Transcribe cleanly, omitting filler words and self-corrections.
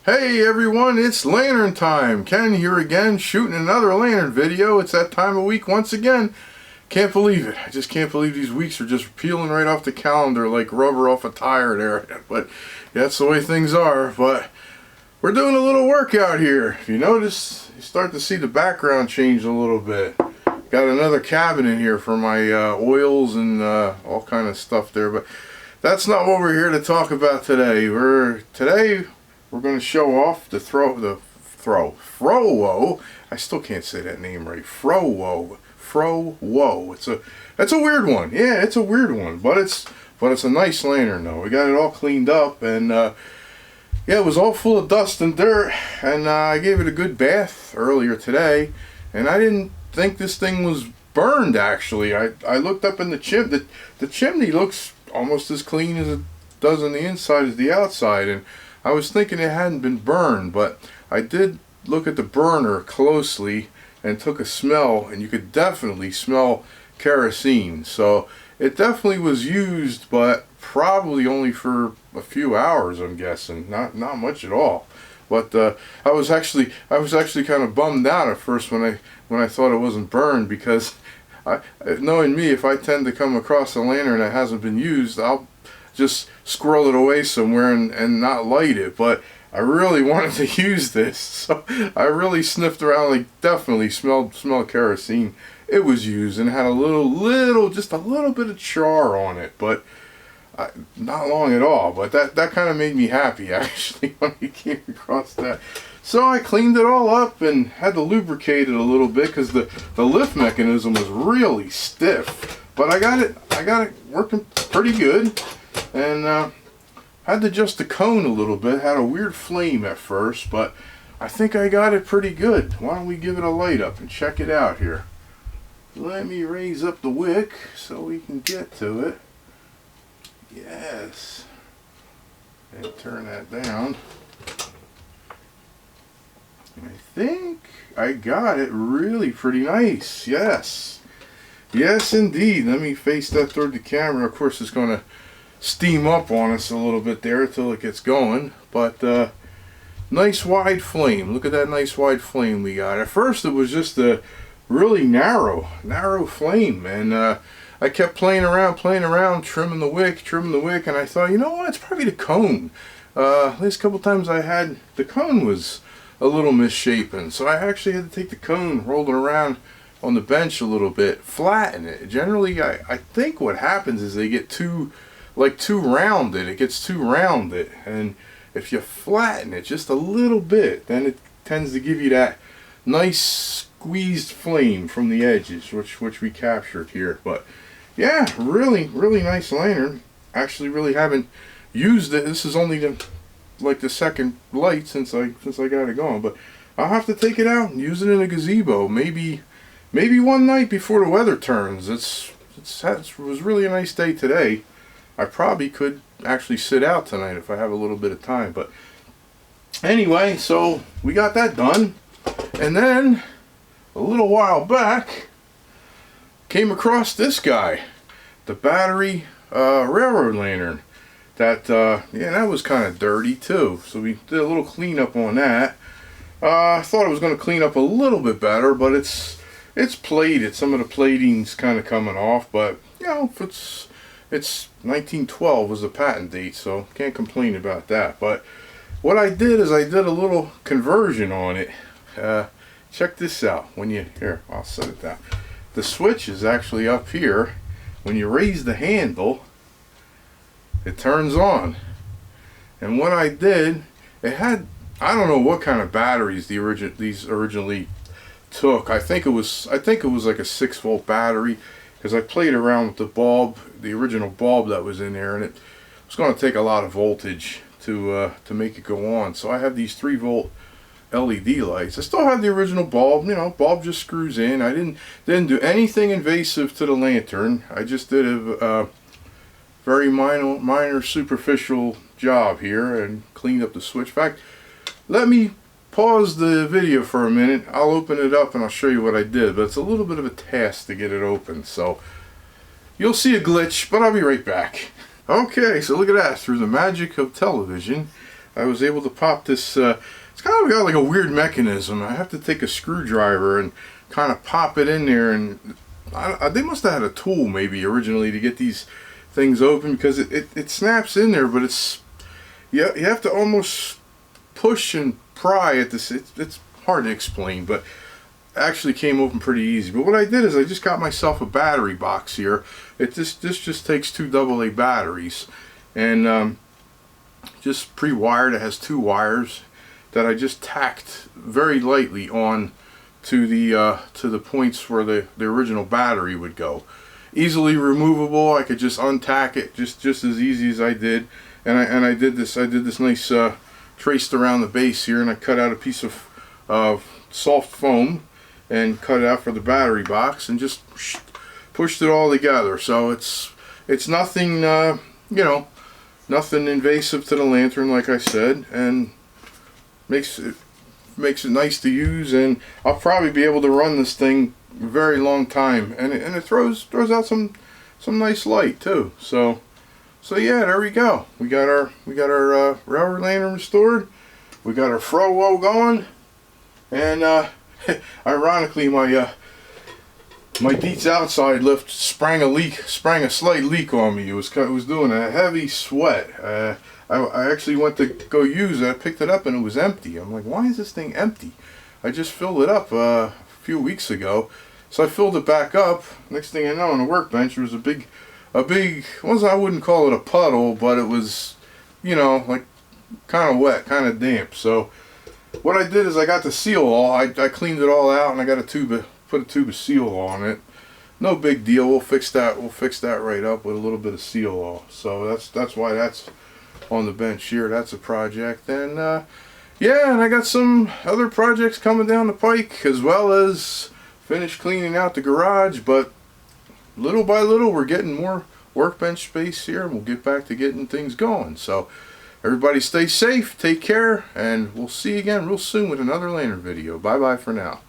Hey everyone, it's lantern time. Ken here again, shooting another lantern video. It's that time of week once again. Can't believe it. I just can't believe these weeks are just peeling right off the calendar like rubber off a tire there. But that's the way things are. But we're doing a little workout here. If you notice, you start to see the background change a little bit. Got another cabinet here for my oils and all kind of stuff there. But that's not what we're here to talk about today. We're going to show off the Frowo. I still can't say that name right. Frowo. It's a weird one. Yeah, it's a weird one, but it's a nice lantern though. We got it all cleaned up, and yeah, it was all full of dust and dirt, and I gave it a good bath earlier today, and I didn't think this thing was burned actually. I looked up in the chimney. The chimney looks almost as clean as it does on the inside as the outside, and I was thinking it hadn't been burned, but I did look at the burner closely and took a smell, and you could definitely smell kerosene. So it definitely was used, but probably only for a few hours, I'm guessing. Not much at all. But I was actually kind of bummed out at first when I thought it wasn't burned, because knowing me, if I tend to come across a lantern that hasn't been used, I'll just squirrel it away somewhere and not light it. But I really wanted to use this, so I really sniffed around, like definitely smelled kerosene. It was used and had just a little bit of char on it, but not long at all. But that kind of made me happy actually when I came across that. So I cleaned it all up and had to lubricate it a little bit because the lift mechanism was really stiff. But I got it working pretty good. And had to adjust the cone a little bit. Had a weird flame at first, but I think I got it pretty good. Why don't we give it a light up and check it out here. Let me raise up the wick so we can get to it. Yes. And turn that down. And I think I got it really pretty nice. Yes. Yes, indeed. Let me face that toward the camera. Of course, it's going to steam up on us a little bit there until it gets going. But nice wide flame. Look at that nice wide flame we got. At first, it was just a really narrow flame. And I kept playing around, trimming the wick. And I thought, you know what? It's probably the cone. Last couple times I had, the cone was a little misshapen. So I actually had to take the cone, roll it around on the bench a little bit, flatten it. Generally, I think what happens is they get too rounded. It gets too rounded, and if you flatten it just a little bit, then it tends to give you that nice squeezed flame from the edges, which we captured here. But yeah, really nice lantern. Actually, really haven't used it. This is only the second light since I got it going. But I'll have to take it out and use it in a gazebo. Maybe one night before the weather turns. It was really a nice day today. I probably could actually sit out tonight if I have a little bit of time. But anyway, so we got that done. And then a little while back, came across this guy, the battery railroad lantern. That was kind of dirty too. So we did a little cleanup on that. I thought it was going to clean up a little bit better, but it's plated. Some of the plating's kind of coming off, but you know, it's 1912 was the patent date, so can't complain about that. But what I did is I did a little conversion on it. Check this out. Here, I'll set it down. The switch is actually up here. When you raise the handle, it turns on. And what I did, it had, I don't know what kind of batteries these originally took. I think it was like a 6-volt battery, because I played around with the bulb, the original bulb that was in there, and it was going to take a lot of voltage to make it go on. So I have these 3-volt LED lights. I still have the original bulb. You know, bulb just screws in. I didn't do anything invasive to the lantern. I just did a very minor superficial job here and cleaned up the switch. In fact, let me pause the video for a minute. I'll open it up and I'll show you what I did, but it's a little bit of a task to get it open, so you'll see a glitch, but I'll be right back. Okay, so look at that. Through the magic of television, I was able to pop this. It's kind of got like a weird mechanism. I have to take a screwdriver and kind of pop it in there, and they must have had a tool maybe originally to get these things open, because it snaps in there, but it's you have to almost push and pry at this. It's hard to explain, but actually came open pretty easy. But what I did is I just got myself a battery box here. This just takes 2 AA batteries, and just pre-wired. It has 2 wires that I just tacked very lightly on to the points where the original battery would go. Easily removable. I could just untack it just as easy as I did, and I did this nice traced around the base here, and I cut out a piece of soft foam and cut it out for the battery box, and just pushed it all together. So it's nothing you know, nothing invasive to the lantern, like I said, and makes it nice to use, and I'll probably be able to run this thing a very long time, and it throws out some nice light too. So yeah, there we go. We got our railroad lantern restored. We got our Frowo going, and ironically, my Dietz outside lift sprang a slight leak on me. It was doing a heavy sweat. I actually went to go use it. I picked it up and it was empty. I'm like, why is this thing empty? I just filled it up a few weeks ago. So I filled it back up. Next thing I know, on the workbench, there was a big, I wouldn't call it a puddle, but it was, you know, like kind of wet, kind of damp. So what I did is I got the seal all. I cleaned it all out, and I got put a tube of seal on it. No big deal. We'll fix that right up with a little bit of seal all. So that's why that's on the bench here. That's a project. And yeah, and I got some other projects coming down the pike, as well as finish cleaning out the garage. But little by little, we're getting more workbench space here, and we'll get back to getting things going. So everybody stay safe, take care, and we'll see you again real soon with another lantern video. Bye bye for now.